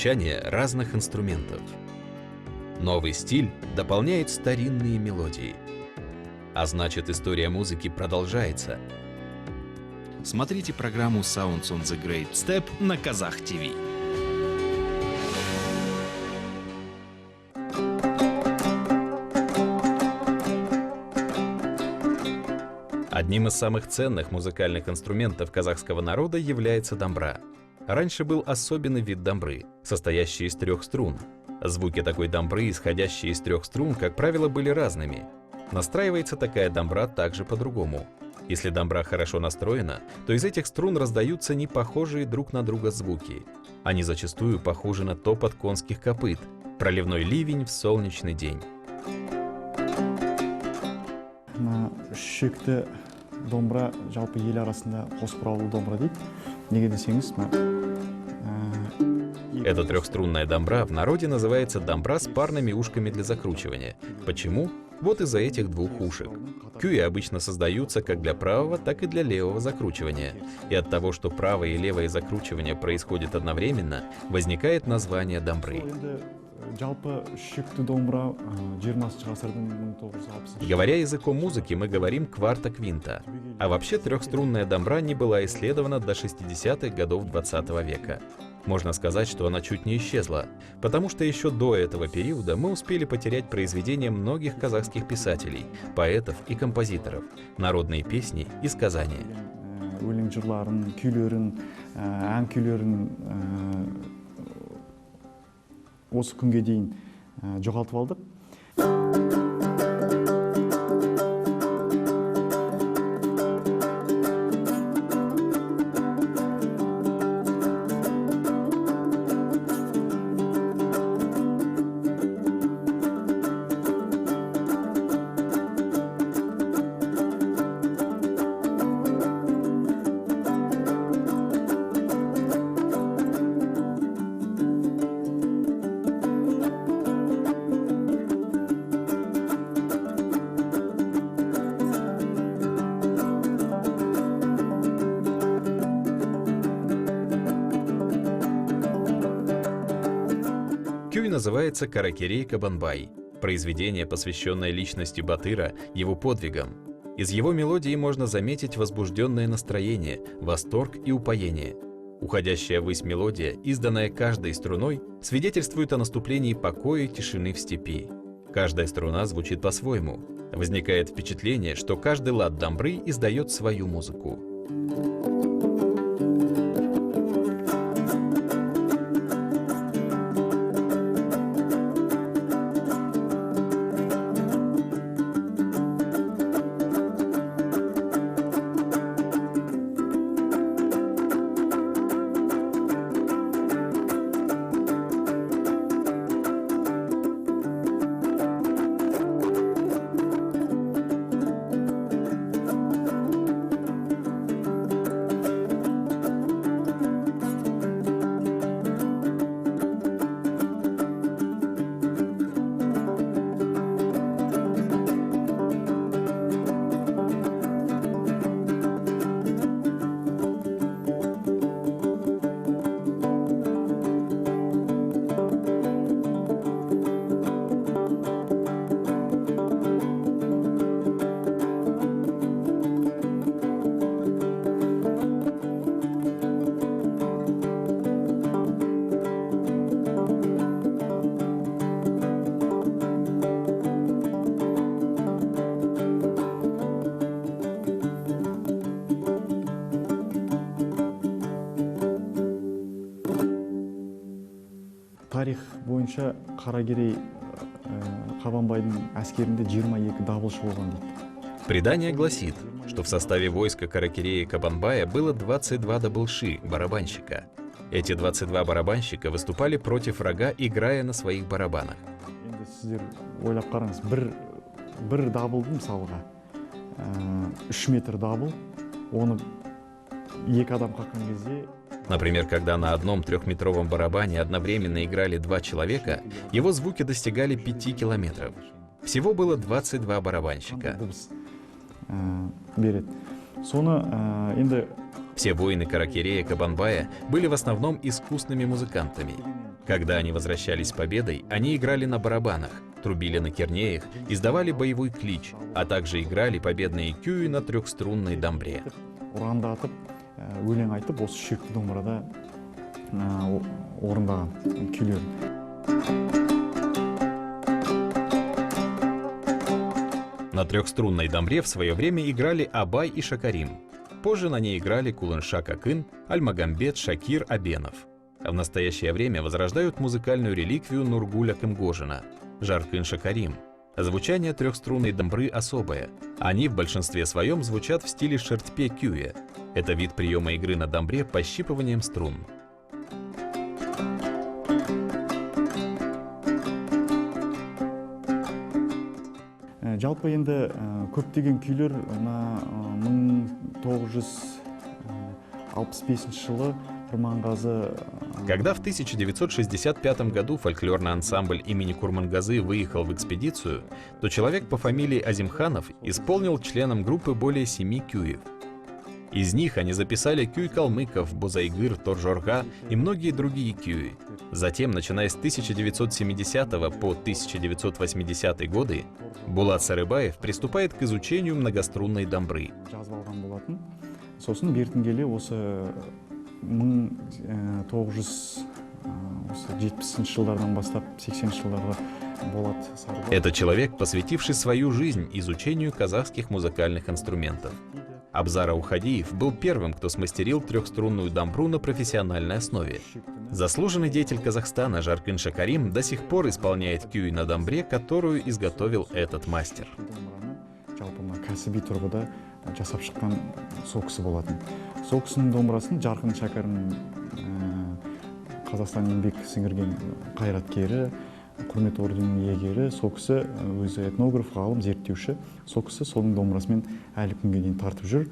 звучание разных инструментов. Новый стиль дополняет старинные мелодии. А значит, история музыки продолжается. Смотрите программу Sounds on the Great Step на Казах ТВ. Одним из самых ценных музыкальных инструментов казахского народа является домбра. Раньше был особенный вид домбры, состоящий из 3 струн. Звуки такой домбры, исходящие из 3 струн, как правило, были разными. Настраивается такая домбра также по-другому. Если домбра хорошо настроена, то из этих струн раздаются не похожие друг на друга звуки. Они зачастую похожи на топот конских копыт, проливной ливень в солнечный день. Домбра жалпы ел арасында қос бұралу домбра дейді. Неге десеңіз, Эта трехструнная домбра в народе называется домбра с парными ушками для закручивания. Почему? Вот из-за этих 2 ушек. Кюи обычно создаются как для правого, так и для левого закручивания. И от того, что правое и левое закручивание происходит одновременно, возникает название домбры. Говоря языком музыки, мы говорим кварта-квинта. А вообще трехструнная домбра не была исследована до 60-х годов 20 века. Можно сказать, что она чуть не исчезла, потому что еще до этого периода мы успели потерять произведения многих казахских писателей, поэтов и композиторов, народные песни и сказания. Осы күнге дейін жоғалтып алдық. Кюй называется «Каракерей Кабанбай», произведение, посвященное личности Батыра, его подвигам. Из его мелодии можно заметить возбужденное настроение, восторг и упоение. Уходящая ввысь мелодия, изданная каждой струной, свидетельствует о наступлении покоя и тишины в степи. Каждая струна звучит по-своему. Возникает впечатление, что каждый лад домбры издает свою музыку. Тарих бойынша Каракерей Кабанбайдың әскерінде 22 дабылшы болған дейді. Предание гласит, что в составе войска Каракерея Кабанбая было 22 дабылши, барабанщика. Эти 22 барабанщика выступали против врага, играя на своих барабанах. Енді сіздер ойлап қараңыз, бір дабылды мысалға 3 метр дабыл, оны 2 адам қаққан кезде. Например, когда на одном 3-метровом барабане одновременно играли 2 человека, его звуки достигали 5 километров. Всего было 22 барабанщика. Все воины Каракерея Кабанбая были в основном искусными музыкантами. Когда они возвращались с победой, они играли на барабанах, трубили на кернеях, издавали боевой клич, а также играли победные кюи на трехструнной дамбре. ұрандатып, өлең айтып, осы шекті домбырада орындаған күйлер. На трехструнной дамбре в свое время играли Абай и Шакарим. Позже на ней играли Кулын-Шак Акын, Альмагамбет, Шакир, Абенов. А в настоящее время возрождают музыкальную реликвию Нургуля Кымгожина – Жаркын Шакарим. Звучание трехструнной дамбры особое. Они в большинстве своем звучат в стиле шертпе-кюе. Это вид приема игры на дамбре пощипыванием струн. Жалпы енді көптеген күйлер 1965 жылы Құрманғазы. Когда в 1965 году фольклорный ансамбль имени Курмангазы выехал в экспедицию, то человек по фамилии Азимханов исполнил членам группы более 7 кюев. Из них они записали кюй калмыков, бозайгыр, торжорга и многие другие кюи. Затем, начиная с 1970 по 1980 годы, Булат Сарыбаев приступает к изучению многострунной дамбры. Сосын бертін келе осы 1970 жылдардан бастап 80 жылдарға Булат Сарыбаев. Это человек, посвятивший свою жизнь изучению казахских музыкальных инструментов. Абзар Аухадиев был первым, кто смастерил трехструнную дамбру на профессиональной основе. Заслуженный деятель Казахстана Жаркын Шакарим до сих пор исполняет кюй на дамбре, которую изготовил этот мастер. Кәсіби тұрғыда жасап шыққан сол кісі болатын. Сол кісінің домбырасын Жаркын Шакарим Қазақстан еңбек сіңірген қайраткері, құрмет орденінің иегері, сол кісі өзі этнограф, ғалым, зерттеуші. Сол кісі соның домбырасымен әлі күнге дейін тартып жүр.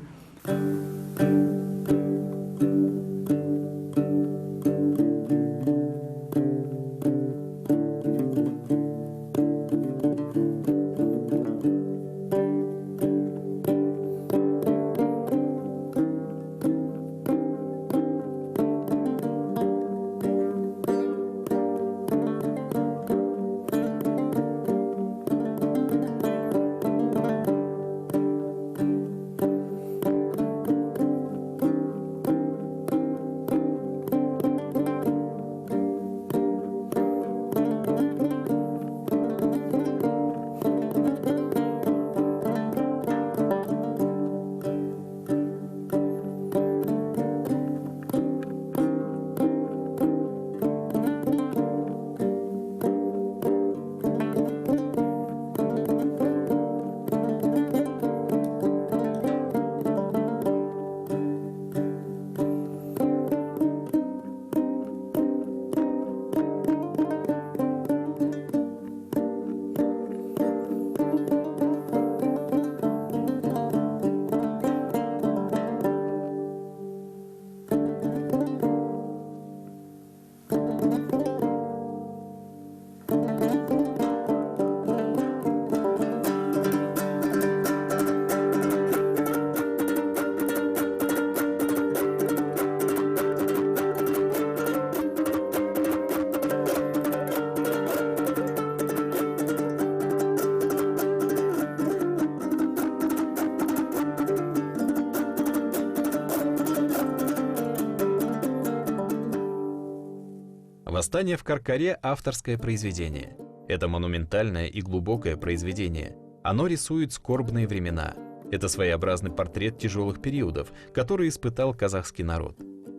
«Восстание в Каркаре» — авторское произведение. Это монументальное и глубокое произведение. Оно рисует скорбные времена. Это своеобразный портрет тяжелых периодов, которые испытал казахский народ.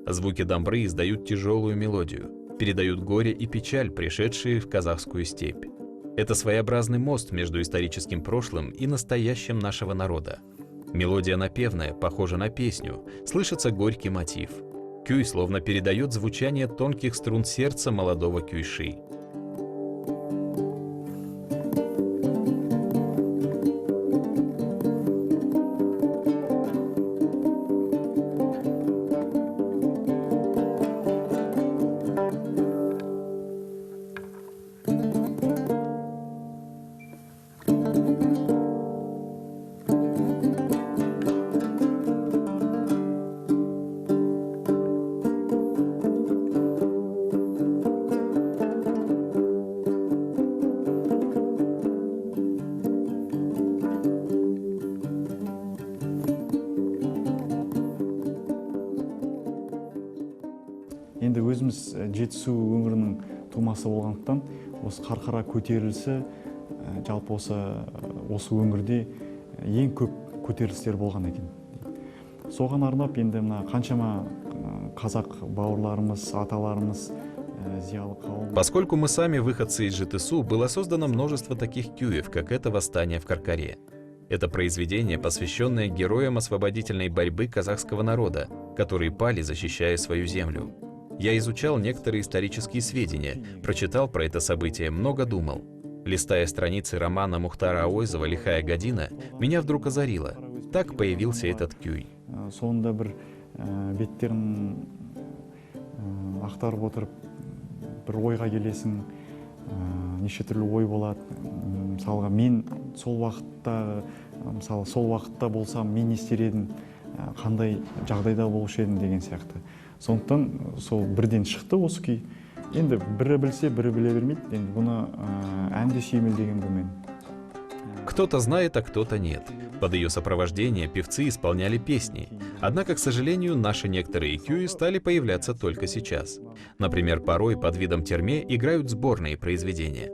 Звуки дамбры издают тяжелую мелодию, передают горе и печаль, пришедшие в казахскую степь. Это своеобразный мост между историческим прошлым и настоящим нашего народа. Мелодия напевная, похожа на песню, слышится горький мотив. Кюй словно передает звучание тонких струн сердца молодого кюйши. жетісу өңірінің тумасы болғандықтан осы қарқара көтерілісі жалпы осы өңірде ең көп көтерілістер болған екен. Соған арнап енді мына қаншама қазақ бауырларымыз, аталарымыз, зиялы қауым. Поскольку мы сами выходцы из ЖТСУ, было создано множество таких кюев, как это «Восстание в Каркаре». Это произведение, посвященное героям освободительной борьбы казахского народа, которые пали, защищая свою землю. Я изучал некоторые исторические сведения, прочитал про это событие, много думал. Листая страницы романа Мухтара Ауэзова «Лихая година», меня вдруг озарило. Так появился этот кюй. Сонда бір беттерін ақтарып отырып, бір ойға келесің, неше түрлі ой болады. Мысалға, мен сол уақытта болсам, мен не істер едім, қандай жағдайда болушы едім деген сияқты. Сондықтан сол бірден шықты осы күй. Енді бірі білсе, бірі біле бермейді. Енді бұны әнде сүйемелдеген бұл мен. Кто-то знает, а кто-то нет. Под ее сопровождение певцы исполняли песни. Однако, к сожалению, наши некоторые кюи стали появляться только сейчас. Например, порой под видом терме играют сборные произведения.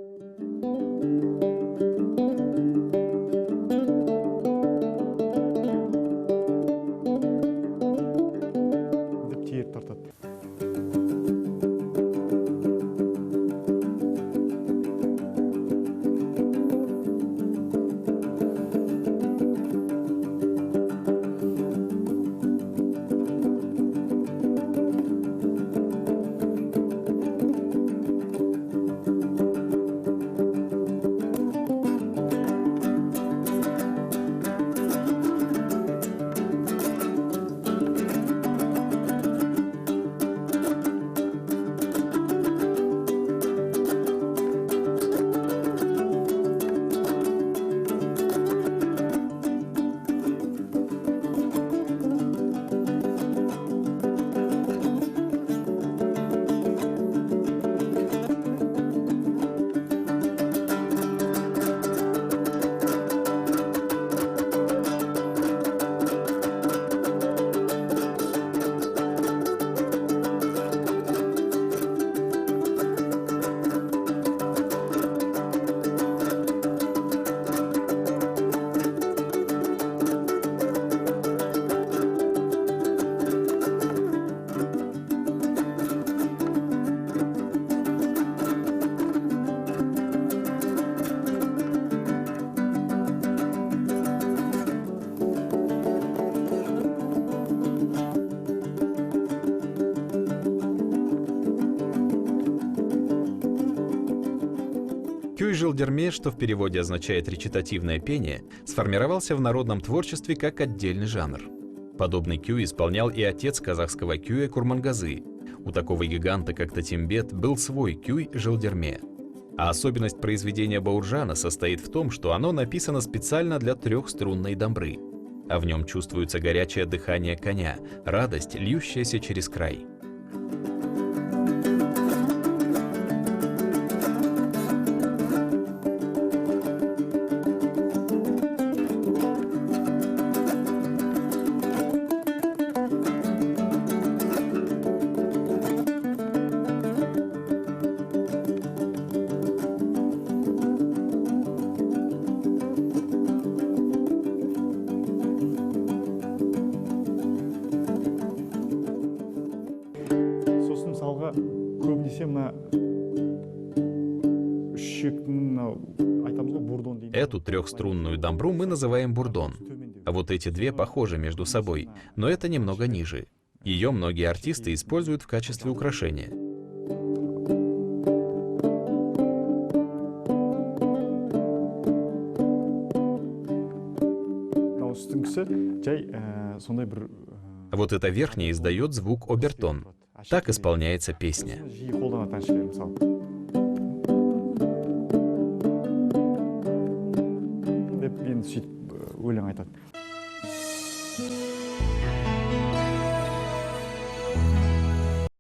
Кюй Жылдерме, что в переводе означает речитативное пение, сформировался в народном творчестве как отдельный жанр. Подобный кюй исполнял и отец казахского кюя Курмангазы. У такого гиганта, как Татимбет, был свой кюй Жылдерме. А особенность произведения Бауржана состоит в том, что оно написано специально для трехструнной дамбры. А в нем чувствуется горячее дыхание коня, радость, льющаяся через край. Эту трехструнную дамбру мы называем бурдон. А вот эти две похожи между собой, но это немного ниже. Ее многие артисты используют в качестве украшения. Вот эта верхняя издает звук обертон. Так исполняется песня.